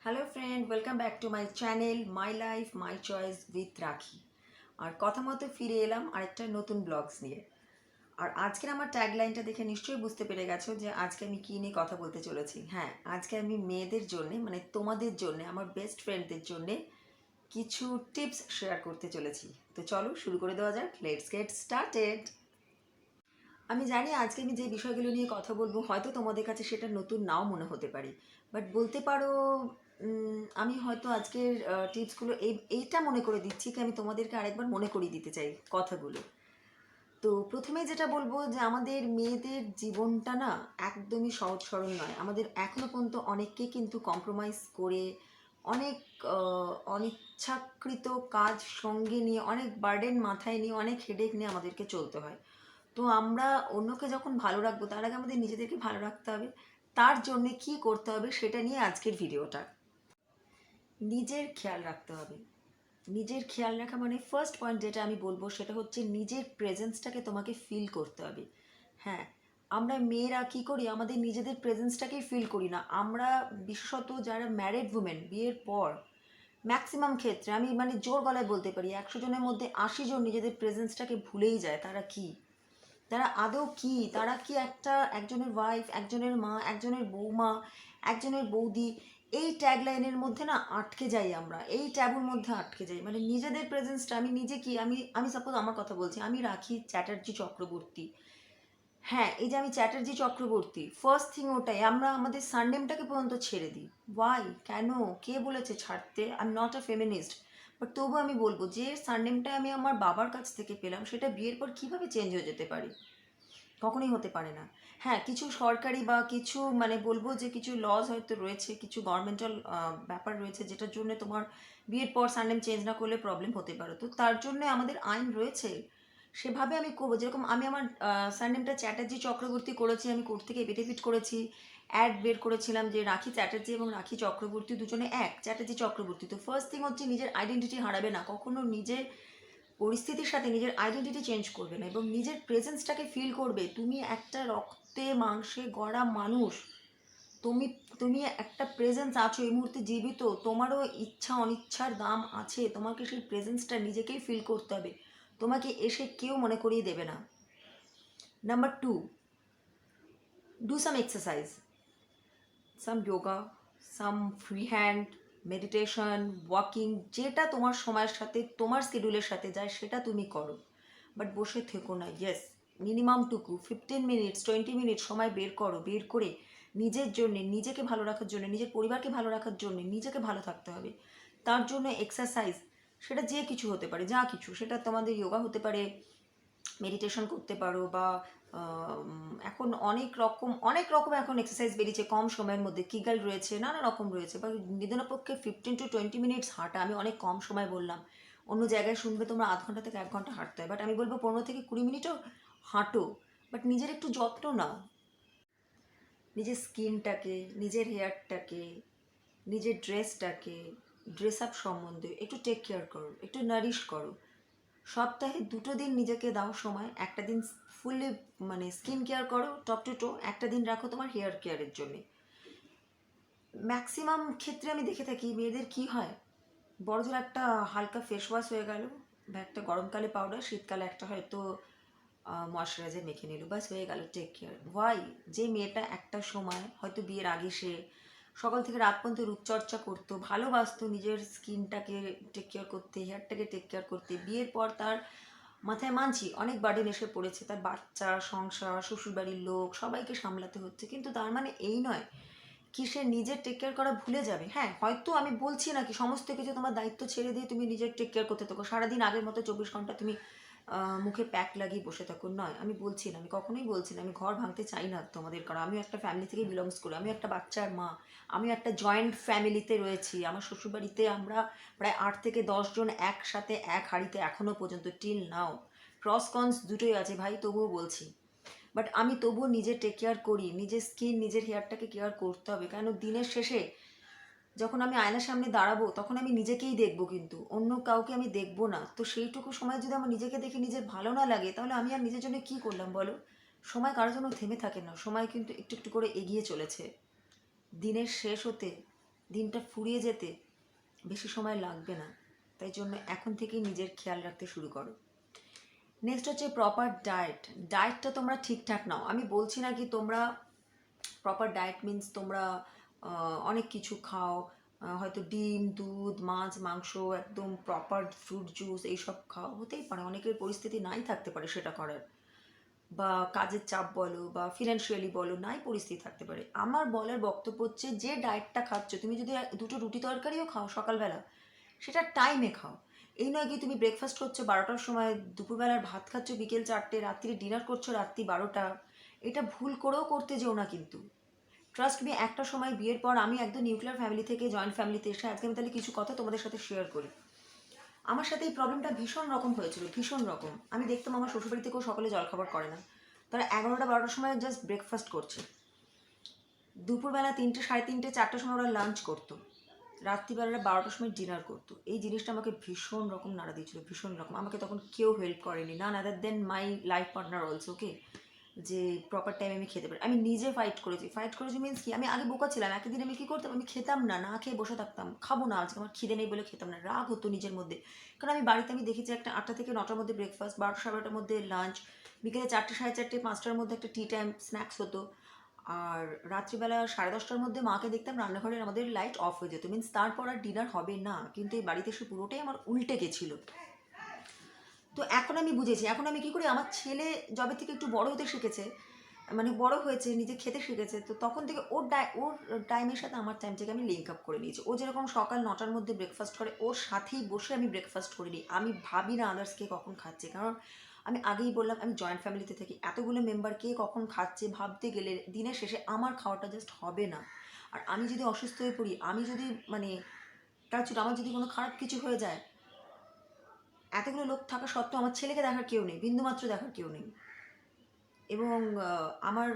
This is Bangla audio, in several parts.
Hello friend, welcome back to my channel my life my choice with রাখি। আর কথা মতো ফিরে এলাম আরেকটা নতুন ব্লগস নিয়ে। আর আজকের আমার ট্যাগলাইনটা দেখে নিশ্চয়ই বুঝতে পেরে গেছো যে আজকে আমি কী নিয়ে কথা বলতে চলেছি। হ্যাঁ, আজকে আমি মেয়েদের জন্যে মানে তোমাদের জন্যে, আমার বেস্ট ফ্রেন্ডদের জন্যে কিছু টিপস শেয়ার করতে চলেছি। তো চলো শুরু করে দেওয়া যাক। Let's get started. আমি জানি আজকে আমি যে বিষয়গুলো নিয়ে কথা বলবো হয়তো তোমাদের কাছে সেটা নতুন নাও মনে হতে পারে, বাট বলতে পারো আমি হয়তো আজকের টিপসগুলো এইটা মনে করে দিচ্ছি কি আমি তোমাদেরকে আরেকবার মনে করিয়ে দিতে চাই কথাগুলো। তো প্রথমে যেটা বলবো যে আমাদের মেয়েদের জীবনটা না একদমই সহজ সরল নয়। আমাদের এখনো পর্যন্ত অনেককে কিন্তু কম্প্রোমাইজ করে অনেক অনিচ্ছাকৃত কাজ সঙ্গে নিয়ে, অনেক বার্ডেন মাথায় নিয়ে, অনেক হেডেক নিয়ে আমাদেরকে চলতে হয়। তো আমরা অন্যকে যখন ভালো রাখবো তার আগে আমাদের নিজেদেরকে ভালো রাখতে হবে। তার জন্যে কী করতে হবে সেটা নিয়ে আজকের ভিডিওটা। নিজের খেয়াল রাখতে হবে। নিজের খেয়াল রাখা মানে ফার্স্ট পয়েন্ট যেটা আমি বলবো সেটা হচ্ছে নিজের প্রেজেন্সটাকে তোমাকে ফিল করতে হবে। হ্যাঁ, আমরা মেয়েরা কী করি, আমাদের নিজেদের প্রেজেন্সটাকেই ফিল করি না। আমরা বিশেষত যারা ম্যারিড উমেন, বিয়ের পর ম্যাক্সিমাম ক্ষেত্রে আমি মানে জোর গলায় বলতে পারি 100 জনের মধ্যে 80 জন নিজেদের প্রেজেন্সটাকে ভুলেই যায়। তারা কি, তারা আদৌ কি, তারা কি একজনের ওয়াইফ, একজনের মা, একজনের বৌমা, একজনের বৌদি, এই ট্যাগলাইনের মধ্যে না আটকে যাই আমরা, এই ট্যাবুর মধ্যে আটকে যাই। মানে নিজেদের প্রেজেন্সটা আমি নিজে কি, আমি আমি সাপোজ আমার কথা বলছি, আমি রাখি চ্যাটার্জি চক্রবর্তী। হ্যাঁ, এই যে আমি চ্যাটার্জি চক্রবর্তী, ফার্স্ট থিং ওটাই। আমরা আমাদের সানডেমটাকে পর্যন্ত ছেড়ে দিই। ওয়াই, কেন, কে বলেছে ছাড়তে? I am not a feminist, but তবু আমি বলবো যে সানডেমটা আমি আমার বাবার কাছ থেকে পেলাম, সেটা বিয়ের পর কীভাবে চেঞ্জ হয়ে যেতে পারে? কখনোই হতে পারে না। হ্যাঁ, কিছু সরকারি বা কিছু মানে বলবো যে কিছু লজ হয়তো রয়েছে, কিছু গভর্নমেন্টাল ব্যাপার রয়েছে যেটার জন্য তোমার বিয়ের পর সারনেম চেঞ্জ না করলে প্রবলেম হতে পারে। তো তার জন্য আমাদের আইন রয়েছে, সেভাবে আমি করবো। যেরকম আমি আমার সারনেমটা চ্যাটার্জি চক্রবর্তী করেছি, আমি কোর্ট থেকে এফিডেভিট করেছি, অ্যাড বের করেছিলাম যে রাখি চ্যাটার্জি এবং রাখি চক্রবর্তী দুজনে এক, চ্যাটার্জি চক্রবর্তী। তো ফার্স্ট থিং হচ্ছে নিজের আইডেন্টিটি হারাবে না কখনো, নিজের পরিস্থিতির সাথে নিজের আইডেন্টিটি চেঞ্জ করবে না এবং নিজের প্রেজেন্সটাকে ফিল করবে। তুমি একটা রক্তে মাংসে গড়া মানুষ, তুমি তুমি একটা প্রেজেন্স আছো এই মুহূর্তে জীবিত, তোমারও ইচ্ছা অনিচ্ছার দাম আছে, তোমাকে সেই প্রেজেন্সটা নিজেকেই ফিল করতে হবে, তোমাকে এসে কেউ মনে করিয়ে দেবে না। Number 2, do some exercise, some yoga, some free hand, meditation, walking, যেটা তোমার সময়ের সাথে তোমার শিডিউলের সাথে যায় সেটা তুমি করো। বাট বসে থেকো না। ইয়েস, মিনিমামটুকু 15 মিনিটস 20 মিনিট সময় বের করো, বের করে নিজের জন্যে, নিজেকে ভালো রাখার জন্য, নিজের পরিবারকে ভালো রাখার জন্য নিজেকে ভালো থাকতে হবে। তার জন্য এক্সারসাইজ, সেটা যে কিছু হতে পারে, যা কিছু, সেটা তোমাদের যোগা হতে পারে, মেডিটেশন করতে পারো, বা এখন অনেক রকম এখন এক্সারসাইজ বেরিয়েছে কম সময়ের মধ্যে, কিগাল রয়েছে, নানা রকম রয়েছে। বা নিদানপক্ষে 15 to 20 মিনিটস হাঁটা, আমি অনেক কম সময় বললাম, অন্য জায়গায় শুনবে তোমরা আধ ঘন্টা থেকে 1 ঘন্টা হাঁটতে হয়, বাট আমি বলবো 15 থেকে 20 মিনিটও হাঁটো। বাট নিজের একটু যত্ন নাও, নিজের স্কিনটাকে, নিজের হেয়ারটাকে, নিজের ড্রেসটাকে, ড্রেস আপ সম্বন্ধে একটু টেক কেয়ার করো, একটু নারিশ করো। সপ্তাহে 2টো দিন নিজেকে দাও সময়, একটা দিন ফুললি মানে স্কিন কেয়ার করো টপ টু টো, একটা দিন রাখো তোমার হেয়ার কেয়ারের জন্যে। ম্যাক্সিমাম ক্ষেত্রে আমি দেখে থাকি মেয়েদের কি হয়, বড়জোর একটা হালকা ফেস ওয়াশ হয়ে গেল, বা একটা গরমকালে পাউডার, শীতকালে একটা হয়তো ময়শ্চারাইজার মেখে নিল, বাস হয়ে গেল টেক কেয়ার। ওয়াই, যে মেয়েটা একটা সময় হয়তো বিয়ের আগে সে সকাল থেকে রাত পর্যন্ত রূপচর্চা করতো, ভালোবাসতো নিজের স্কিনটাকে টেক কেয়ার করতে, হেয়ারটাকে টেক কেয়ার করতে, বিয়ের পর তার মাথায় মানছি অনেক বার্ডেন এসে পড়েছে, তার বাচ্চা, সংসার, শ্বশুরবাড়ির লোক, সবাইকে সামলাতে হচ্ছে, কিন্তু তার মানে এই নয় কি সে নিজের টেক কেয়ার করা ভুলে যাবে। হ্যাঁ, হয়তো আমি বলছি না কি সমস্ত কিছু তোমার দায়িত্ব ছেড়ে দিয়ে তুমি নিজের টেক কেয়ার করতে থাকো, সারাদিন আগের মতো 24 ঘন্টা তুমি মুখে প্যাক লাগিয়ে বসে থাকো, নয়, আমি বলছি না, আমি কখনোই বলছি না, আমি ঘর ভাঙতে চাই না তোমাদের, কারণ আমিও একটা ফ্যামিলি থেকে বিলংস করি, আমি একটা বাচ্চার মা, আমি একটা জয়েন্ট ফ্যামিলিতে রয়েছি। আমার শ্বশুরবাড়িতে আমরা প্রায় 8 থেকে 10 জন একসাথে এক হাঁড়িতে এখনও পর্যন্ত টিল নাও, ক্রস কনস দুটোই আছে ভাই, তবুও বলছি। বাট আমি তবুও নিজে টেক কেয়ার করি, নিজের স্কিন, নিজের হেয়ারটাকে কেয়ার করতে হবে, কেন দিনের শেষে যখন আমি আয়নার সামনে দাঁড়াবো তখন আমি নিজেকেই দেখবো, কিন্তু অন্য কাউকে আমি দেখবো না। তো সেইটুকু সময় যদি আমার নিজেকে দেখে নিজের ভালো না লাগে, তাহলে আমি আর নিজের জন্য কী করলাম বলো? সময় কারোর জন্য থেমে থাকে না, সময় কিন্তু একটু একটু করে এগিয়ে চলেছে। দিনের শেষ হতে দিনটা ফুরিয়ে যেতে বেশি সময় লাগবে না। তাই জন্য এখন থেকেই নিজের খেয়াল রাখতে শুরু করো। নেক্সট হচ্ছে প্রপার ডায়েট। ডায়েটটা তোমরা ঠিকঠাক নাও। আমি বলছি না কি তোমরা প্রপার ডায়েট মিন্স তোমরা অনেক কিছু খাও, হয়তো ডিম, দুধ, মাছ, মাংস, একদম প্রপার ফ্রুট জুস এইসব খাও, হতেই পারে অনেকের পরিস্থিতি নাই থাকতে পারে সেটা করার, বা কাজের চাপ বলো বা ফিনান্সিয়ালি বলো, নাই পরিস্থিতি থাকতে পারে। আমার বলার বক্তব্য হচ্ছে যে ডায়েটটা খাচ্ছ, তুমি যদি দুটো রুটি তরকারিও খাও সকালবেলা, সেটা টাইমে খাও। এই নয় কি তুমি ব্রেকফাস্ট করছো 12টার সময়, দুপুরবেলার ভাত খাচ্ছ বিকেল 4টে, রাত্রি ডিনার করছো রাত্রি 12টা। এটা ভুল করেও করতে যেও না কিন্তু। ট্রাস্ট মি, একটা সময় বিয়ের পর আমি একদম নিউক্লিয়ার ফ্যামিলি থেকে জয়েন্ট ফ্যামিলিতে এসে আজকে আমি তাহলে কিছু কথা তোমাদের সাথে শেয়ার করি। আমার সাথে এই প্রবলেমটা ভীষণ রকম হয়েছিল, ভীষণ রকম। আমি দেখতাম আমার শ্বশুরবাড়ি থেকেও সকালে জলখাবার করে না, তারা 11টা 12টার সময় জাস্ট ব্রেকফাস্ট করছে, দুপুরবেলা 3টে, 3:30, 4টার সময় ওরা লাঞ্চ করতো, রাত্রিবেলা 12টার সময় ডিনার করতো। এই জিনিসটা আমাকে ভীষণ রকম নাড়া দিয়েছিল, ভীষণ রকম। আমাকে তখন কেউ হেল্প করেনি, না আদার দেন মাই লাইফ পার্টনার অলসো, ওকে, যে প্রপার টাইমে আমি খেতে পারি। আমি নিজে ফাইট করেছি। ফাইট করেছি মিন্স কি, আমি আগে বোকা ছিলাম। একদিন আমি কী করতাম, আমি খেতাম না, না খেয়ে বসে থাকতাম, খাবো না আজকে আমার খিদে নেই বলে খেতাম না, রাগ হতো নিজের মধ্যে। কারণ আমি বাড়িতে আমি দেখেছি একটা 8টা থেকে 9টার মধ্যে ব্রেকফাস্ট, 12টা 12টার মধ্যে লাঞ্চ, বিকেলে 4টে 4:30, 5টার মধ্যে একটা টি টাইম স্ন্যাক্স হতো, আর রাত্রিবেলা 10:30টার মধ্যে মাকে দেখতাম রান্নাঘরের আমাদের লাইট অফ হয়ে যেত, মিন্স তারপর আর ডিনার হবে না। কিন্তু এই বাড়িতে এসে পুরোটাই আমার উল্টে গেছিলো। তো এখন আমি বুঝেছি, এখন আমি কী করি, আমার ছেলে যবে থেকে একটু বড় হতে শিখেছে, মানে বড় হয়েছে, নিজে খেতে শিখেছে, তো তখন থেকে ওর টাইমের সাথে আমার টাইম থেকে আমি লিঙ্ক আপ করে নিয়েছি। ও যেরকম সকাল 9টার মধ্যে ব্রেকফাস্ট করে, ওর সাথেই বসে আমি ব্রেকফাস্ট করে নিই। আমি ভাবি না আদার্স কে কখন খাচ্ছে, কারণ আমি আগেই বললাম আমি জয়েন্ট ফ্যামিলিতে থাকি, এতগুলো মেম্বার কে কখন খাচ্ছে ভাবতে গেলে দিনের শেষে আমার খাওয়াটা জাস্ট হবে না। আর আমি যদি অসুস্থ হয়ে পড়ি, আমি যদি মানে টাচুট আমার যদি কোনো খারাপ কিছু হয়ে যায়, এতগুলো লোক থাকা সত্ত্বেও আমার ছেলেকে দেখার কেউ নেই, বিন্দুমাত্র দেখার কেউ নেই। এবং আমার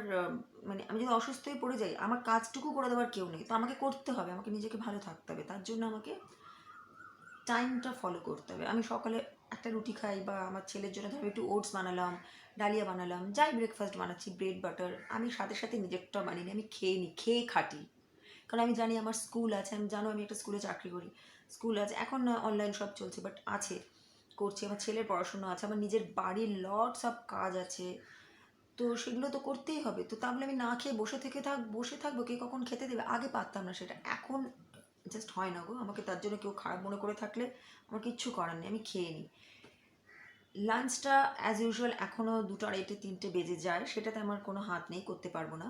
মানে আমি যদি অসুস্থ হয়ে পড়ে যাই, আমার কাজটুকু করে দেওয়ার কেউ নেই। তো আমাকে করতে হবে, আমাকে নিজেকে ভালো থাকতে হবে, তার জন্য আমাকে টাইমটা ফলো করতে হবে। আমি সকালে একটা রুটি খাই, বা আমার ছেলের জন্য ধরো একটু ওটস বানালাম, ডালিয়া বানালাম, যাই ব্রেকফাস্ট বানাচ্ছি, ব্রেড বাটার, আমি সাথে সাথে নিজেরটা বানিয়ে নিই, আমি খেয়ে নিই, খেয়ে খাটি। কারণ আমি জানি আমার স্কুল আছে, আমি জানো আমি একটা স্কুলে চাকরি করি, স্কুল আছে, এখন অনলাইন সব চলছে বাট আছে, করছি, আমার ছেলের পড়াশোনা আছে, আমার নিজের বাড়ির লটস অফ কাজ আছে, তো সেগুলো তো করতেই হবে। তো তাহলে আমি না খেয়ে বসে থাকবো, কে কখন খেতে দেবে, আগে পারতাম না সেটা, এখন জাস্ট হয় না গো। আমাকে তার জন্য কেউ খারাপ মনে করে থাকলে আমার কিচ্ছু করার নেই, আমি খেয়ে নিই। লাঞ্চটা অ্যাজ ইউজুয়াল এখনও 2টা, 2:30, 3টে বেজে যায়, সেটাতে আমার কোনো হাত নেই, করতে পারবো না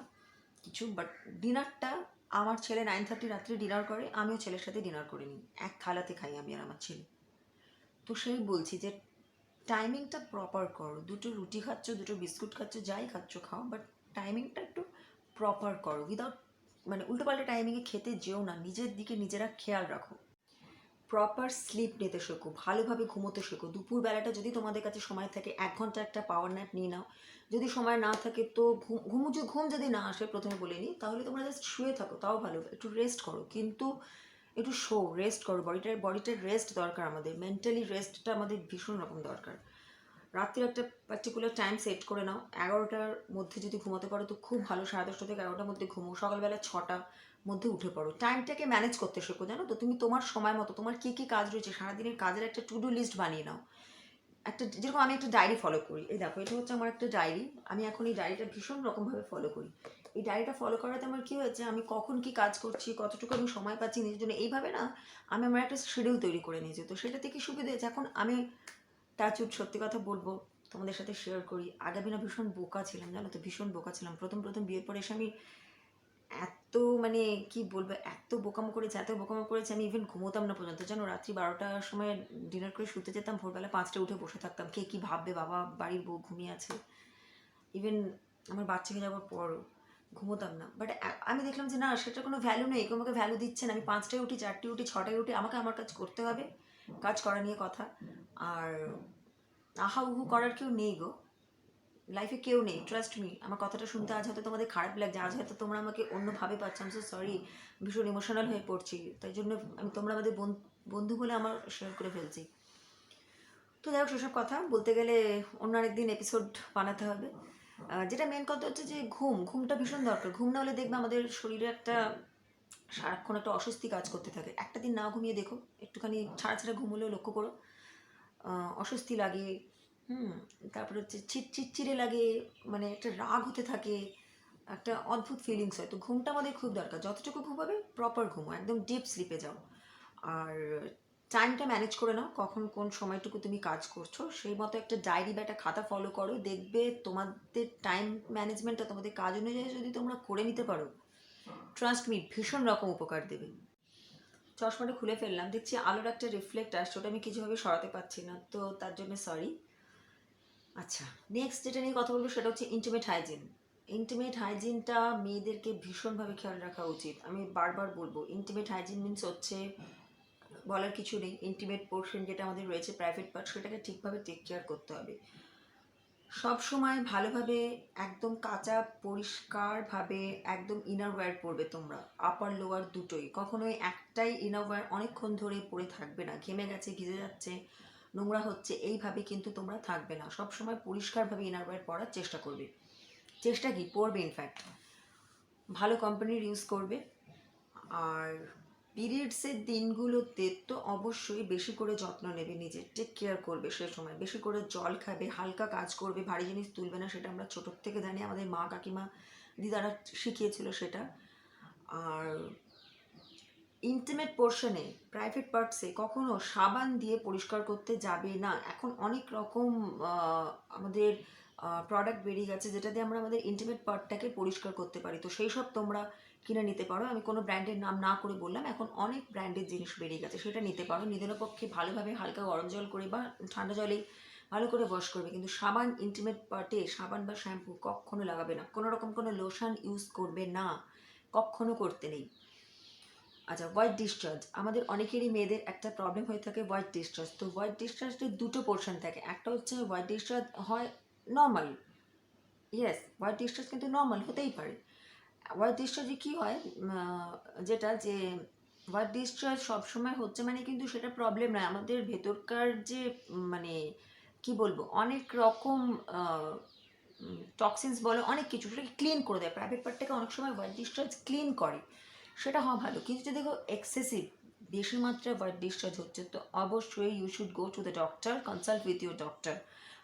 কিছু। বাট ডিনারটা, আমার ছেলে 9:30 রাত্রে ডিনার করে, আমিও ছেলের সাথে ডিনার করে নিই, এক থালাতে খাই আমি আর আমার ছেলে। তো সেই বলছি যে টাইমিংটা প্রপার করো। দুটো রুটি খাচ্ছ, দুটো বিস্কুট খাচ্ছ, যাই খাচ্ছ খাও, বাট টাইমিংটা একটু প্রপার করো। উইদাউট মানে উল্টোপাল্টা টাইমিংয়ে খেতে যেও না, নিজের দিকে নিজেরা খেয়াল রাখো। প্রপার স্লিপ নিতে শেখো, ভালোভাবে ঘুমোতে শেখো। দুপুরবেলাটা যদি তোমাদের কাছে সময় থাকে 1 ঘন্টা একটা পাওয়ার ন্যাপ নিয়ে নাও। যদি সময় না থাকে তো ঘুম যদি না আসে, প্রথমে বলে নিই, তাহলে তোমরা জাস্ট শুয়ে থাকো, তাও ভালো, একটু রেস্ট করো, কিন্তু একটু রেস্ট করো। বডিটার রেস্ট দরকার, আমাদের মেন্টালি রেস্টটা আমাদের ভীষণ রকম দরকার। রাত্রির একটা পার্টিকুলার টাইম সেট করে নাও, 11টার মধ্যে যদি ঘুমাতে পারো তো খুব ভালো, 10:30 থেকে 11টার মধ্যে ঘুমো, সকালবেলা 6টার মধ্যে উঠে পড়ো। টাইমটাকে ম্যানেজ করতে শেখো, জানো তো, তুমি তোমার সময় মতো তোমার কী কী কাজ রয়েছে সারাদিনের কাজের একটা টু ডু লিস্ট বানিয়ে নাও। একটা যেরকম আমি একটা ডায়েরি ফলো করি, এই দেখো এটা হচ্ছে আমার একটা ডায়েরি, আমি এখন এই ডায়েরিটা ভীষণ রকমভাবে ফলো করি। এই ডায়েরিটা ফলো করাতে আমার কী হয়েছে, আমি কখন কি কাজ করছি, কতটুকু আমি সময় পাচ্ছি নিজের জন্য, এইভাবে না আমি আমার একটা শিডিউল তৈরি করে নিয়েছি। তো সেটা থেকে সুবিধা হয়েছে। এখন আমি টাচুট সত্যি কথা বলবো, তোমাদের সাথে শেয়ার করি, আগে আমি না ভীষণ বোকা ছিলাম, জানো তো, ভীষণ বোকা ছিলাম। প্রথম প্রথম বিয়ের পরে এসে আমি এত মানে কি বলবো, এত বোকামো করেছি, আমি ইভেন ঘুমোতাম না পর্যন্ত, জানো, রাত্রি 12টার সময় ডিনার করে শুতে যেতাম, ভোরবেলা 5টায় উঠে বসে থাকতাম, কে কী ভাববে, বাবা বাড়ির বউ ঘুমিয়ে আছে। ইভেন আমার বাচ্চা হয়ে যাওয়ার পর ঘুমোতাম না। বাট আমি দেখলাম যে না, সেটার কোনো ভ্যালু নেই, কেউ আমাকে ভ্যালু দিচ্ছে না। আমি 5টায় উঠি, 4টায় উঠি, 6টায় উঠি, আমাকে আমার কাজ করতে হবে, কাজ করা নিয়ে কথা। আর আহা উহু করার কেউ নেই গো, লাইফে কেউ নেই, ট্রাস্ট মি। আমার কথাটা শুনতে আজ হয়তো তোমাদের খারাপ লাগছে, আজ হয়তো তোমরা আমাকে অন্যভাবে পাচ্ছ, আমি সো সরি, ভীষণ ইমোশনাল হয়ে পড়ছি, তাই জন্য আমি তোমরা আমাদের বন্ধু বলে আমার শেয়ার করে ফেলছি। তো যাই হোক, সেসব কথা বলতে গেলে অন্য আরেকদিন এপিসোড বানাতে হবে। যেটা মেন কথা হচ্ছে যে ঘুমটা ভীষণ দরকার। ঘুম না হলে দেখবে আমাদের শরীরে একটা সারাক্ষণ একটা অস্বস্তি কাজ করতে থাকে। একটা দিন না ঘুমিয়ে দেখো, একটুখানি ছাড়া ছাড়া ঘুম হলেও লক্ষ্য করো, অস্বস্তি লাগে, হুম, তারপরে হচ্ছে চিড়চিড়ে লাগে, মানে একটা রাগ হতে থাকে, একটা অদ্ভুত ফিলিংস হয়। তো ঘুমটা আমাদের খুব দরকার, যতটুকু ঘুমাবে প্রপার ঘুমো, একদম ডিপ স্লিপে যাও। আর টাইমটা ম্যানেজ করে নাও, কখন কোন সময়টুকু তুমি কাজ করছো সেই মতো একটা ডায়েরি বা একটা খাতা ফলো করো, দেখবে তোমাদের টাইম ম্যানেজমেন্টটা তোমাদের কাজ অনুযায়ী যদি তোমরা করে নিতে পারো, ট্রাস্ট মি ভীষণ রকম উপকার দেবে। চশমাটা খুলে ফেললাম, দেখছি আলোর একটা রিফ্লেক্ট আসছে, ওটা আমি কিছুভাবে সরাতে পারছি না, তো তার জন্য সরি। আচ্ছা, নেক্সট যেটা নিয়ে কথা বলবো সেটা হচ্ছে ইন্টিমেট হাইজিন। ইন্টিমেট হাইজিনটা মেয়েদেরকে ভীষণভাবে খেয়াল রাখা উচিত। আমি বারবার বলবো, ইন্টিমেট হাইজিন মিনস হচ্ছে, বলার কিছু নেই, ইন্টিমেট পোর্শন যেটা আমাদের রয়েছে, প্রাইভেট পার্ট, সেটাকে ঠিকভাবে টেক কেয়ার করতে হবে। সব সময় ভালোভাবে, একদম কাঁচা পরিষ্কারভাবে একদম ইনার ওয়্যার পরবে তোমরা, আপার লোয়ার দুটোই। কখনোই একটাই ইনার ওয়্যার অনেকক্ষণ ধরে পরে থাকবে না, ঘেমে গেছে, ভিজে যাচ্ছে, নোংরা হচ্ছে, এইভাবে কিন্তু তোমরা থাকবে না। সব সময় পরিষ্কারভাবে ইনার ওয়্যার পরার চেষ্টা করবে। চেষ্টা কি, পরবে ইনফ্যাক্ট, ভালো কোম্পানির ইউজ করবে। আর পিরিয়ডসের দিনগুলোতে তো অবশ্যই বেশি করে যত্ন নেবে, নিজের টেক কেয়ার করবে, সে সময় বেশি করে জল খাবে, হালকা কাজ করবে, ভারী জিনিস তুলবে না, সেটা আমরা ছোটোর থেকে জানি, আমাদের মা কাকিমা দিদারা শিখিয়েছিল সেটা। আর ইন্টিমেট পোর্শনে, প্রাইভেট পার্টসে কখনো সাবান দিয়ে পরিষ্কার করতে যাবে না। এখন অনেক রকম আমাদের প্রোডাক্ট বেরিয়ে গেছে যেটা দিয়ে আমরা আমাদের ইন্টিমেট পার্টটাকে পরিষ্কার করতে পারি, তো সেই সব তোমরা কিনে নিতে পারো। আমি কোনো ব্র্যান্ডের নাম না করে বললাম, এখন অনেক ব্র্যান্ডের জিনিস বেরিয়ে গেছে, সেটা নিতে পারো। নিদেনের পক্ষে ভালোভাবে হালকা গরম জল করে বা ঠান্ডা জলেই ভালো করে ওয়াশ করবে, কিন্তু সাবান ইন্টিমেট পার্টে, সাবান বা শ্যাম্পু কখনো লাগাবে না, কোনো রকম কোনো লোশন ইউজ করবে না, কখনো করতে নেই। আচ্ছা, হোয়াইট ডিসচার্জ, আমাদের অনেকেরই মেয়েদের একটা প্রবলেম হয়ে থাকে হোয়াইট ডিসচার্জ। তো হোয়াইট ডিসচার্জের দুটো পোর্শন থাকে, একটা হচ্ছে হোয়াইট ডিসচার্জ হয় নর্মাল, ইয়েস হোয়াইট ডিসচার্জ কিন্তু নর্মাল হতেই পারে। হোয়াইট ডিসচার্জে কী হয়, যেটা যে হোয়াইট ডিসচার্জ সবসময় হচ্ছে মানে কিন্তু সেটা প্রবলেম নয়, আমাদের ভেতরকার যে মানে কি বলবো, অনেক রকম টক্সিনস বলে, অনেক কিছু, সেটাকে ক্লিন করে দেয়। প্রাইভেট পার্টটাকে অনেক সময় হোয়াইট ডিসচার্জ ক্লিন করে, সেটা হওয়া ভালো। কিন্তু যদি দেখো এক্সেসিভ, বেশি মাত্রায় হোয়াইট ডিসচার্জ হচ্ছে, তো অবশ্যই you should go to the doctor, consult with your doctor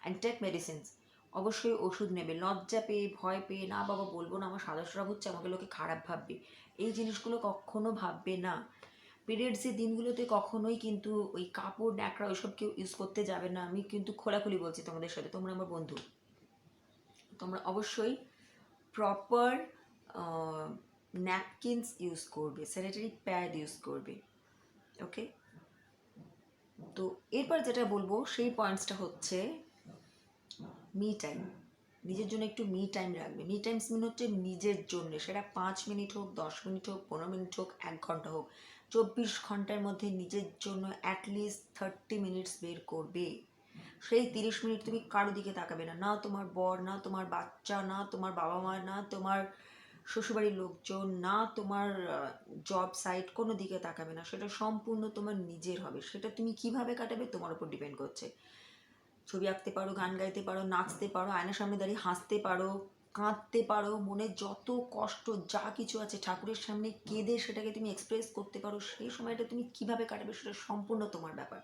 and take medicines. অবশ্যই ওষুধ নেবে। লজ্জা পেয়ে, ভয় পেয়ে, না বাবা বলবো না, আমার সাদা স্রাব হচ্ছে, আমাকে লোকে খারাপ ভাববে, এই জিনিসগুলো কখনো ভাববে না। পিরিয়ডসের দিনগুলোতে কখনোই কিন্তু ওই কাপড় ন্যাকড়া ওইসব কেউ ইউজ করতে যাবে না। আমি কিন্তু খোলাখুলি বলছি তোমাদের সাথে, তোমরা আমার বন্ধু, তোমরা অবশ্যই প্রপার ন্যাপকিনস ইউজ করবে, স্যানিটারি প্যাড ইউজ করবে, ওকে। তো এরপর যেটা বলবো সেই পয়েন্টসটা হচ্ছে মি টাইম। নিজের জন্য একটু মি টাইম রাখবে। মি টাইমস মিন হচ্ছে নিজের জন্য, সেটা 5 মিনিট হোক, 10 মিনিট হোক, 15 মিনিট হোক, 1 ঘন্টা হোক, 24 ঘন্টার মধ্যে নিজের জন্য অ্যাটলিস্ট 30 মিনিটস বের করবে। সেই 30 মিনিট তুমি কারো দিকে তাকাবে না, না তোমার বর, না তোমার বাচ্চা, না তোমার বাবা মা, না তোমার শ্বশুরবাড়ির লোকজন, না তোমার জব সাইট, কোনো দিকে তাকাবে না। সেটা সম্পূর্ণ তোমার নিজের হবে। সেটা তুমি কিভাবে কাটাবে তোমার উপর ডিপেন্ড করছে। ছবি আঁকতে পারো, গান গাইতে পারো, নাচতে পারো, আয়নার সামনে দাঁড়িয়ে হাসতে পারো, কাঁদতে পারো, মনে যত কষ্ট যা কিছু আছে ঠাকুরের সামনে কেঁদে সেটাকে তুমি এক্সপ্রেস করতে পারো। সেই সময়টা তুমি কিভাবে কাটাবে সেটা সম্পূর্ণ তোমার ব্যাপার।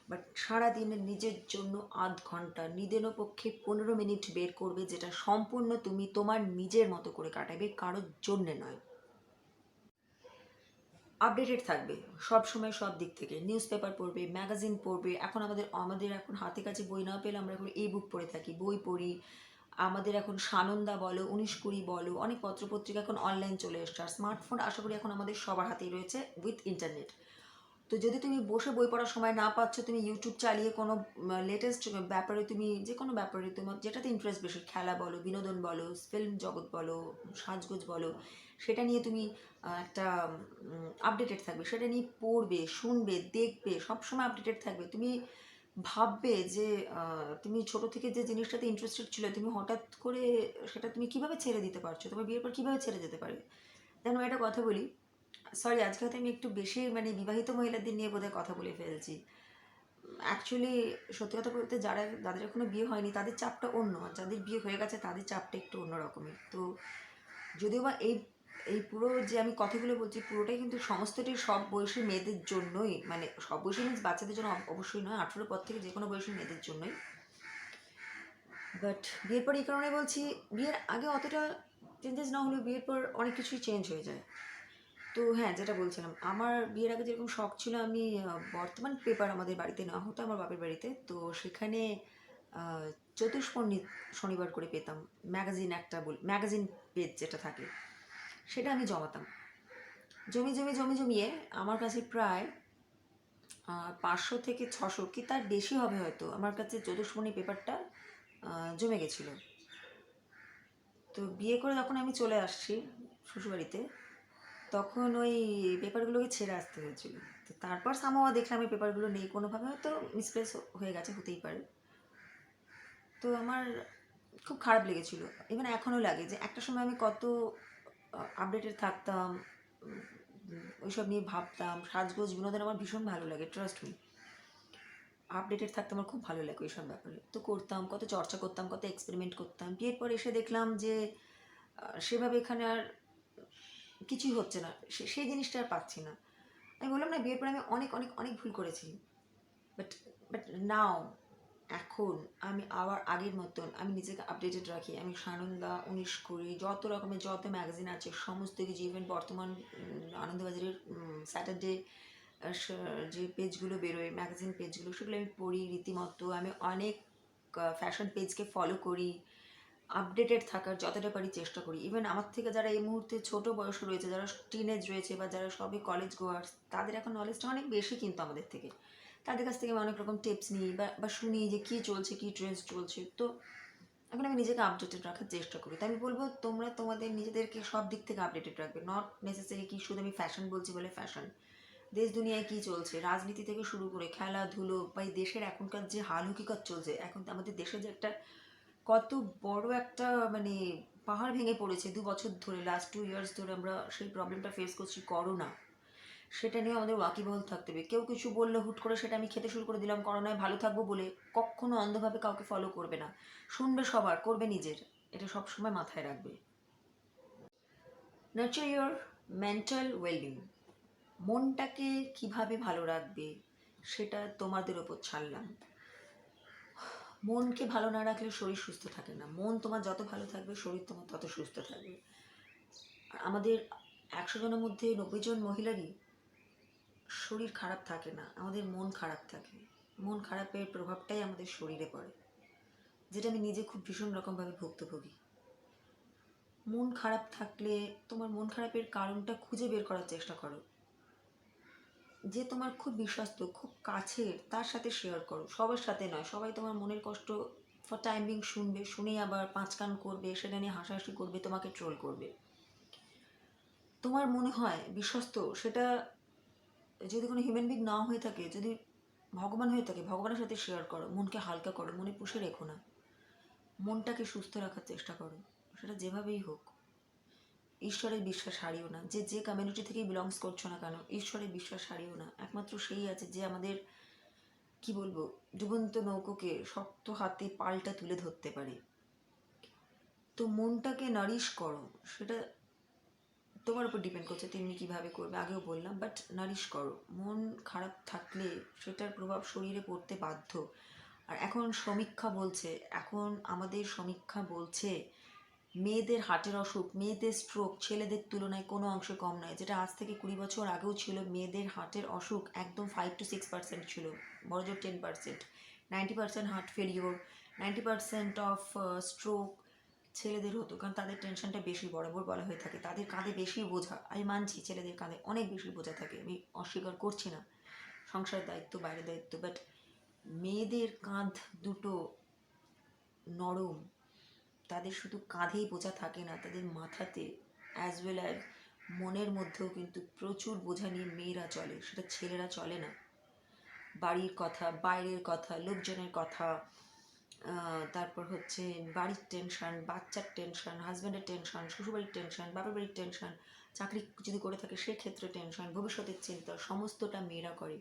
বাট সারাদিনে নিজের জন্য 1/2 ঘন্টা, নিদেন পক্ষে 15 মিনিট বের করবে, যেটা সম্পূর্ণ তুমি তোমার নিজের মতো করে কাটাবে, কারোর জন্যে নয়। আপডেটেড থাকবে সব সময়, সব দিক থেকে। নিউজ পেপার পড়বে, ম্যাগাজিন পড়বে। এখন আমাদের এখন হাতে কাছে বই না পেলে আমরা এখন ই বুক পড়ে থাকি, বই পড়ি। আমাদের এখন সানন্দা বলো, 19-20 বলো, অনেক পত্রপত্রিকা এখন অনলাইন চলে এসছে। আর স্মার্টফোন আশা করি এখন আমাদের সবার হাতেই রয়েছে উইথ ইন্টারনেট। তো যদি তুমি বসে বই পড়ার সময় না পাচ্ছ, তুমি ইউটিউব চালিয়ে কোনো লেটেস্ট ব্যাপারে, তুমি যে কোনো ব্যাপারে তোমার যেটাতে ইন্টারেস্ট বেশি, খেলা বলো, বিনোদন বলো, ফিল্ম জগৎ বলো, সাজগোজ বলো, সেটা নিয়ে তুমি একটা আপডেটেড থাকবে, সেটা নিয়ে পড়বে, শুনবে, দেখবে, সবসময় আপডেটেড থাকবে। তুমি ভাববে যে তুমি ছোট থেকে যে জিনিসটাতে ইন্টারেস্টেড ছিল, তুমি হঠাৎ করে সেটা তুমি কিভাবে ছেড়ে দিতে পারছো, তোমার বিয়ের পর কীভাবে ছেড়ে যেতে পারে। যেন একটা কথা বলি, সরি আজকে হয়তো আমি একটু বেশি মানে বিবাহিত মহিলাদের নিয়ে বোধহয় কথা বলে ফেলছি। অ্যাকচুয়ালি সত্যি কথা বলতে, যাদের এখনো বিয়ে হয়নি তাদের চাপটা অন্য, আর যাদের বিয়ে হয়ে গেছে তাদের চাপটা একটু অন্য রকমের। তো যদিও বা এই পুরো যে আমি কথাগুলো বলছি পুরোটাই কিন্তু সমস্তটাই সব বয়সী মেয়েদের জন্যই, মানে সব বয়সী মিন্স বাচ্চাদের জন্য অবশ্যই নয়, 18 পর থেকে যে কোনো বয়সী মেয়েদের জন্যই। বাট বিয়ের পর এই কারণে বলছি, বিয়ের আগে অতটা চেঞ্জেস না হলেও বিয়ের পর অনেক কিছুই চেঞ্জ হয়ে যায়। তো হ্যাঁ, যেটা বলছিলাম, আমার বিয়ের আগে যেরকম শখ ছিল, আমি বর্তমান পেপার আমাদের বাড়িতে নেওয়া হতো আমার বাপের বাড়িতে, তো সেখানে চতুষ্পর্ণী শনিবার করে পেতাম ম্যাগাজিন, একটা ম্যাগাজিন পেজ যেটা থাকে, সেটা আমি জমাতাম। জমিয়ে আমার কাছে প্রায় 500 থেকে 600 কি তার বেশি হবে হয়তো, আমার কাছে চতুষ্পর্ণী পেপারটা জমে গেছিলো। তো বিয়ে করে যখন আমি চলে আসছি শ্বশুরবাড়িতে, তখন ওই পেপারগুলোকে ছেড়ে আসতে হয়েছিল। তো তারপর সামহাও দেখলাম এই পেপারগুলো নেই, কোনোভাবে হয়তো মিসপ্লেস হয়ে গেছে, হতেই পারে। তো আমার খুব খারাপ লেগেছিল, ইভেন এখনও লাগে যে একটা সময় আমি কত আপডেটেড থাকতাম, ওইসব নিয়ে ভাবতাম, সাজগোজ বিনোদন আমার ভীষণ ভালো লাগে, ট্রাস্ট মি। আপডেটেড থাকতে আমার খুব ভালো লাগে ওইসব ব্যাপারে, তো করতাম, কত চর্চা করতাম, কত এক্সপেরিমেন্ট করতাম। বিয়ের পর এসে দেখলাম যে সেভাবে এখানে আর কিছুই হচ্ছে না, সেই জিনিসটা আর পাচ্ছি না। আমি বললাম না, বিয়ের পর আমি অনেক অনেক অনেক ভুল করেছি, বাট বাট নাও, এখন আমি আবার আগের মতন আমি নিজেকে আপডেটেড রাখি। আমি সানন্দা 19 করি, যত রকমের যত ম্যাগাজিন আছে সমস্ত কিছু, ইভেন বর্তমান আনন্দবাজারের স্যাটারডে যে পেজগুলো বেরোয়, ম্যাগাজিন পেজগুলো, সেগুলো আমি পড়ি রীতিমতো। আমি অনেক ফ্যাশন পেজকে ফলো করি, আপডেটেড থাকার যতটা পারি চেষ্টা করি। ইভেন আমার থেকে যারা এই মুহূর্তে ছোট বয়স রয়েছে, যারা টিনেজ রয়েছে বা যারা সবই কলেজ গোয়ার্স, তাদের এখন নলেজটা অনেক বেশি কিন্তু আমাদের থেকে। তাদের কাছ থেকে আমি অনেক রকম টিপস নিই বা শুনি যে কী চলছে, কী ট্রেন্ডস চলছে। তো এখন আমি নিজেকে আপডেটেড রাখার চেষ্টা করি। তাই আমি বলবো, তোমরা তোমাদের নিজেদেরকে সব দিক থেকে আপডেটেড রাখবে, নট নেসেসারি কি শুধু আমি ফ্যাশন বলছি বলে ফ্যাশন। দেশ দুনিয়ায় কী চলছে, রাজনীতি থেকে শুরু করে খেলাধুলো বা এই দেশের এখনকার যে হাল হকিকত চলছে, এখন আমাদের দেশে যে একটা কত বড় একটা মানে পাহাড় ভেঙে পড়েছে 2 বছর ধরে, লাস্ট 2 ইয়ার্স ধরে আমরা সেই প্রবলেমটা ফেস করছি, করোনা। সেটা নিয়ে আমাদের ওয়াকিবহাল থাকতে হবে। কেউ কিছু বললে হুট করে সেটা আমি খেতে শুরু করে দিলাম, করোনায় ভালো থাকবো বলে, কখনো অন্ধভাবে কাউকে ফলো করবে না, শুনবে সবার, করবে নিজের। এটা সবসময় মাথায় রাখবে। Nurture your mental wellbeing. মনটাকে কিভাবে ভালো রাখবে সেটা তোমাদের ওপর ছাড়লাম। মনকে ভালো না রাখলে শরীর সুস্থ থাকে না, মন তোমার যত ভালো থাকবে শরীর তোমার তত সুস্থ থাকবে। আর আমাদের 100 জনের মধ্যে 90 জন মহিলারই শরীর খারাপ থাকে না, আমাদের মন খারাপ থাকে। মন খারাপের প্রভাবটাই আমাদের শরীরে পড়ে, যেটা আমি নিজে খুব ভীষণ রকমভাবে ভুক্তভোগী। মন খারাপ থাকলে তোমার মন খারাপের কারণটা খুঁজে বের করার চেষ্টা করো। যে তোমার খুব বিশ্বস্ত, খুব কাছের, তার সাথে শেয়ার করো, সবার সাথে নয়। সবাই তোমার মনের কষ্ট ফর টাইমিং শুনবে, শুনেই আবার 5 কান করবে, সেটা নিয়ে হাসাহাসি করবে, তোমাকে ট্রোল করবে। তোমার মনে হয় বিশ্বস্ত, সেটা যদি কোনো হিউম্যান বিং না হয়ে থাকে, যদি ভগবান হয়ে থাকে, ভগবানের সাথে শেয়ার করো, মনকে হালকা করো, মনে পুষে রেখো না। মনটাকে সুস্থ রাখার চেষ্টা করো, সেটা যেভাবেই হোক। ঈশ্বরের বিশ্বাস হারিও না, যে যে কমিউনিটি থেকেই বিলংস করছো না কেন, ঈশ্বরের বিশ্বাস হারিও না। একমাত্র সেই আছে যে আমাদের, কি বলবো, ডুবন্ত নৌকোকে শক্ত হাতে পালটা তুলে ধরতে পারে। তো মনটাকে নারিশ করো, সেটা তোমার উপর ডিপেন্ড করছে তেমনি কীভাবে করবে, আগেও বললাম, বাট নারিশ করো। মন খারাপ থাকলে সেটার প্রভাব শরীরে পড়তে বাধ্য। আর এখন সমীক্ষা বলছে, এখন আমাদের সমীক্ষা বলছে মেয়েদের হার্টের অসুখ, মেয়েদের স্ট্রোক ছেলেদের তুলনায় কোনো অংশে কম নয়। যেটা আজ থেকে 20 বছর আগেও ছিল, মেয়েদের হার্টের অসুখ একদম 5 to 6% ছিল, বড়জোর 10%। 90% হার্ট ফেলিওর, 90% অফ স্ট্রোক ছেলেদের হতো, কারণ তাদের টেনশনটা বেশি, বরাবর বলা হয়ে থাকে তাদের কাঁধে বেশি বোঝা। আমি মানছি ছেলেদের কাঁধে অনেক বেশি বোঝা থাকে, আমি অস্বীকার করছি না, সংসারের দায়িত্ব, বাইরের দায়িত্ব, বাট মেয়েদের কাঁধ দুটো নরম, তাদের শুধু কাঁধেই বোঝা থাকে না, তাদের মাথাতে অ্যাজ ওয়েল অ্যাজ মনের মধ্যেও কিন্তু প্রচুর বোঝা নিয়ে মেয়েরা চলে, সেটা ছেলেরা চলে না। বাড়ির কথা, বাইরের কথা, লোকজনের কথা, তারপর হচ্ছে বাড়ির টেনশন, বাচ্চার টেনশন, হাজব্যান্ডের টেনশন, শ্বশুরবাড়ির টেনশন, বাপের বাড়ির টেনশন, চাকরি যদি করে থাকে সেক্ষেত্রে টেনশন, ভবিষ্যতের চিন্তা, সমস্তটা মেয়েরা করে।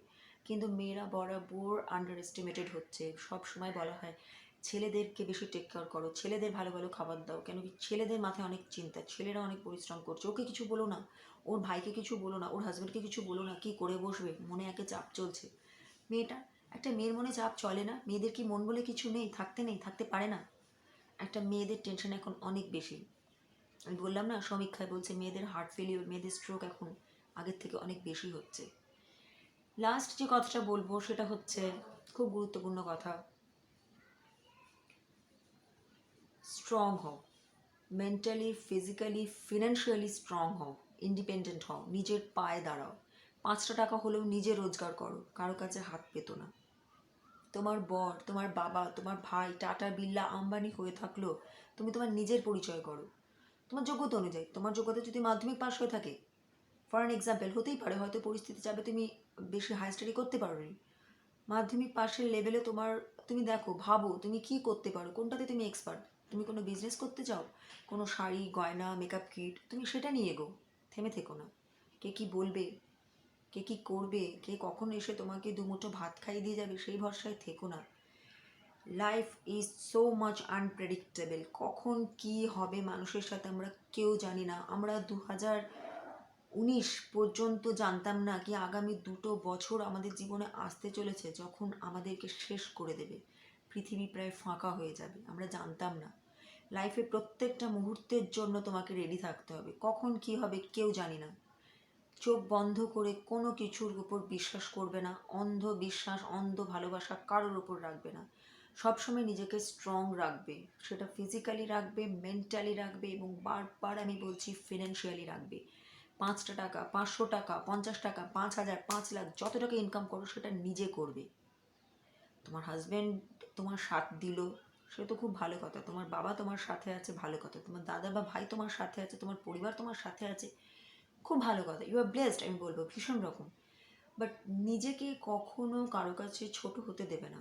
কিন্তু মেয়েরা বরাবর আন্ডার এস্টিমেটেড হচ্ছে। সব সময় বলা হয় ছেলেদেরকে বেশি টেক কেয়ার করো, ছেলেদের ভালো ভালো খাবার দাও, কেন কি ছেলেদের মাথায় অনেক চিন্তা, ছেলেরা অনেক পরিশ্রম করছে, ওকে কিছু বলো না, ওর ভাইকে কিছু বলো না, ওর হাজব্যান্ডকে কিছু বলো না, কি করে বসবে, মনে একে চাপ চলছে। মেয়েটা, একটা মেয়ের মনে চাপ চলে না? মেয়েদের কি মন বলে কিছু নেই, থাকতে পারে না? একটা মেয়েদের টেনশন এখন অনেক বেশি। আমি বললাম না, সমীক্ষায় বলছে মেয়েদের হার্ট ফেলিওর, মেয়েদের স্ট্রোক এখন আগের থেকে অনেক বেশি হচ্ছে। লাস্ট যে কথাটা বলবো সেটা হচ্ছে খুব গুরুত্বপূর্ণ কথা, স্ট্রং হও, মেন্টালি, ফিজিক্যালি, ফিনান্সিয়ালি স্ট্রং হও, ইন্ডিপেন্ডেন্ট হও, নিজের পায়ে দাঁড়াও, 5টা টাকা হলেও নিজে রোজগার করো, কারো কাছে হাত পেতো না। তোমার বর, তোমার বাবা, তোমার ভাই টাটা বিড়লা আম্বানি হয়ে থাকলেও তুমি তোমার নিজের পরিচয় করো, তোমার যোগ্যতা অনুযায়ী। তোমার যোগ্যতা যদি মাধ্যমিক পাস হয়ে থাকে, ফর অ্যান এক্সাম্পল, হতেই পারে হয়তো পরিস্থিতি যাবে তুমি বেশি হাই স্টাডি করতে পারোনি, মাধ্যমিক পাশের লেভেলে তোমার, তুমি দেখো, ভাবো তুমি কি করতে পারো, কোনটাতে তুমি এক্সপার্ট। তুমি কোনো বিজনেস করতে চাও, কোনো শাড়ি গয়না মেকআপ কিট, তুমি সেটা নিয়ে এগো, থেমে থেকো না। কে কি বলবে, কে কি করবে, কে কখন এসে তোমাকে দুমুঠো ভাত খাইয়ে দিয়ে যাবে, সেই ভরসায় থেকো না। Life is so much unpredictable, কখন কি হবে মানুষের সাথে আমরা কেউ জানি না। আমরা 2019 পর্যন্ত জানতাম না কি আগামী 2 বছর আমাদের জীবনে আসতে চলেছে, যখন আমাদেরকে শেষ করে দেবে, পৃথিবী প্রায় ফাঁকা হয়ে যাবে, আমরা জানতাম না। লাইফে প্রত্যেকটা মুহূর্তের জন্য তোমাকে রেডি থাকতে হবে, কখন কি হবে কেউ জানি না। চোখ বন্ধ করে কোনো কিছুর উপর বিশ্বাস করবে না, অন্ধ বিশ্বাস, অন্ধ ভালোবাসা কারোর উপর রাখবে না। সবসময় নিজেকে স্ট্রং রাখবে, সেটা ফিজিক্যালি রাখবে, মেন্টালি রাখবে, এবং বারবার আমি বলছি ফিনান্সিয়ালি রাখবে। 5টা টাকা, 500 টাকা, 50 টাকা, 5,000, 5 লাখ, যত টাকা ইনকাম করো সেটা নিজে করবে। তোমার হাজব্যান্ড তোমার সাথ দিল, সে তো খুব ভালো কথা, তোমার বাবা তোমার সাথে আছে, ভালো কথা, তোমার দাদা বা ভাই তোমার সাথে আছে, তোমার পরিবার তোমার সাথে আছে, খুব ভালো কথা, ইউ আর ব্লেসড, আমি বলবো ভীষণ রকম। বাট নিজেকে কখনো কারো কাছে ছোট হতে দেবে না,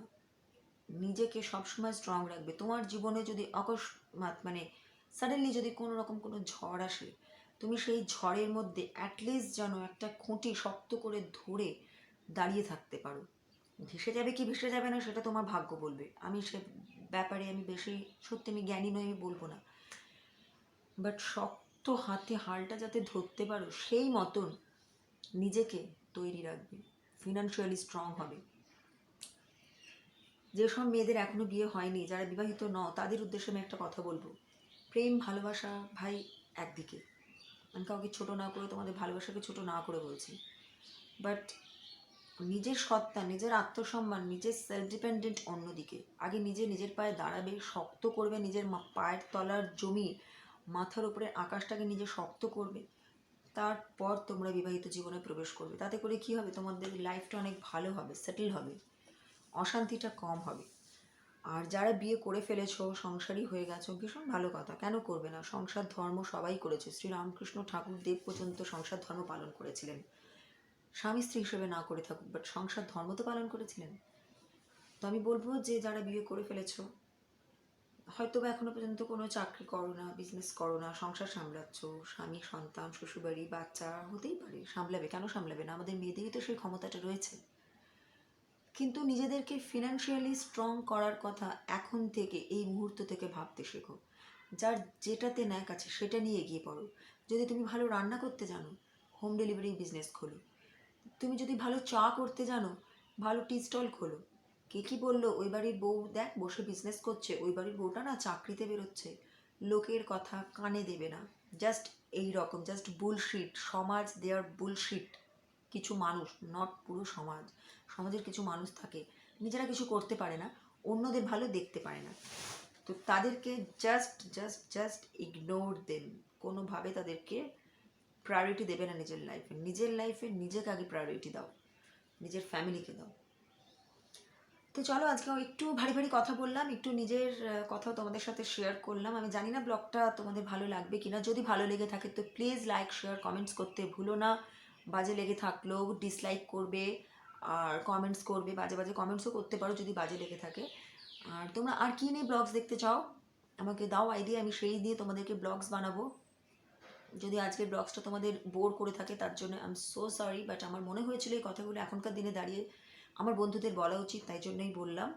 নিজেকে সবসময় স্ট্রং রাখবে। তোমার জীবনে যদি অকস্মাৎ মানে সাডেনলি যদি কোনো রকম কোনো ঝড় আসে, তুমি সেই ঝড়ের মধ্যে অ্যাটলিস্ট যেন একটা খুঁটি শক্ত করে ধরে দাঁড়িয়ে থাকতে পারো। ভেসে যাবে কি ভেসে যাবে না সেটা তোমার ভাগ্য বলবে, আমি সে ব্যাপারে আমি বেশি, সত্যি আমি জ্ঞানী নই, আমি বলবো না। বাট শক্ত হাতে হালটা যাতে ধরতে পারো, সেই মতন নিজেকে তৈরি রাখবে, ফিনান্সিয়ালি স্ট্রং হবে। যেসব মেয়েদের এখনও বিয়ে হয়নি, যারা বিবাহিত নও, তাদের উদ্দেশ্যে আমি একটা কথা বলবো, প্রেম ভালোবাসা ভাই একদিকে, আমি কাউকে ছোটো না করে, তোমাদের ভালোবাসাকে ছোটো না করে বলছি, বাট নিজের সত্তা, নিজের আত্মসম্মান, নিজের সেলফ ডিপেন্ডেন্ট অন্যদিকে। আগে নিজে নিজের পায়ে দাঁড়াবে, শক্ত করবে, নিজের পায়ের তলার জমি, মাথার উপরে আকাশটাকে নিজে শক্ত করবে, তারপর তোমরা বিবাহিত জীবনে প্রবেশ করবে। তাতে করে কি হবে, তোমাদের লাইফটা অনেক ভালো হবে, সেটেল হবে, অশান্তিটা কম হবে। আর যারা বিয়ে করে ফেলেছো, সংসারী হয়ে গেছো, ভীষণ ভালো কথা, কেন করবে না, সংসার ধর্ম সবাই করেছে, শ্রীরামকৃষ্ণ ঠাকুর দেব পর্যন্ত সংসার ধর্ম পালন করেছিলেন, স্বামী স্ত্রী হিসেবে না করে থাকুক, বাট সংসার ধর্ম তো পালন করেছিলেন। তো আমি বলবো যে যারা বিয়ে করে ফেলেছো, হয়তো বা এখনো পর্যন্ত কোনো চাকরি করো না, বিজনেস করো না, সংসার সামলাচ্ছ, স্বামী সন্তান শ্বশুরবাড়ি বাচ্চা, হতেই পারে, সামলাবে, কেন সামলাবে না, আমাদের মেয়েদেরই তো সেই ক্ষমতাটা রয়েছে। কিন্তু নিজেদেরকে ফিনান্সিয়ালি স্ট্রং করার কথা এখন থেকে, এই মুহূর্ত থেকে ভাবতে শেখো। যার যেটাতে ন্যাক আছে সেটা নিয়ে এগিয়ে পড়ো। যদি তুমি ভালো রান্না করতে জানো, হোম ডেলিভারি বিজনেস খোলো। তুমি যদি ভালো চা করতে জানো, ভালো টি স্টল খোলো। কে কী বললো, ওই বাড়ির বউ দেখ বসে বিজনেস করছে, ওই বাড়ির বউটা না চাকরিতে বেরোচ্ছে, লোকের কথা কানে দেবে না। জাস্ট এই রকম, জাস্ট বুলশিট, সমাজ দেয়ার বুলশিট। কিছু মানুষ, নট পুরো সমাজ, সমাজের কিছু মানুষ থাকে নিজেরা কিছু করতে পারে না, অন্যদের ভালো দেখতে পারে না, তো তাদেরকে জাস্ট জাস্ট জাস্ট ইগনোর দেন। কোনোভাবে তাদেরকে প্রায়োরিটি দেবে না নিজের লাইফে নিজেকে আগে প্রায়োরিটি দাও, নিজের ফ্যামিলিকে দাও। তো চলো, আজকেও একটু ভারী ভারী কথা বললাম, একটু নিজের কথাও তোমাদের সাথে শেয়ার করলাম। আমি জানি না ব্লগটা তোমাদের ভালো লাগবে কিনা, যদি ভালো লেগে থাকে তো প্লিজ লাইক শেয়ার কমেন্টস করতে ভুলো না। বাজে লেগে থাকলেও ডিসলাইক করবে, আর কমেন্টস করবে, বাজে বাজে কমেন্টসও করতে পারো যদি বাজে লেগে থাকে। আর তোমরা আর কী নিয়ে ব্লগস দেখতে চাও আমাকে দাও আইডিয়া, আমি সেই দিয়ে তোমাদেরকে ব্লগস বানাবো। যদি আজকের ব্লগসটা তোমাদের বোর করে থাকে তার জন্য I am so sorry, but আমার মনে হয়েছিল এই কথাগুলো এখনকার দিনে দাঁড়িয়ে আমার বন্ধুদের বলা উচিত, তাই জন্যই বললাম।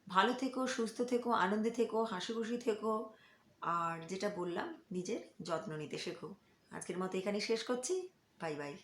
ভালো থেকো, সুস্থ থেকো, আনন্দে থেকো, হাসি খুশি থেকো, আর যেটা বললাম নিজের যত্ন নিতে শেখো। আজকের মতো এখানেই শেষ করছি। Bye bye.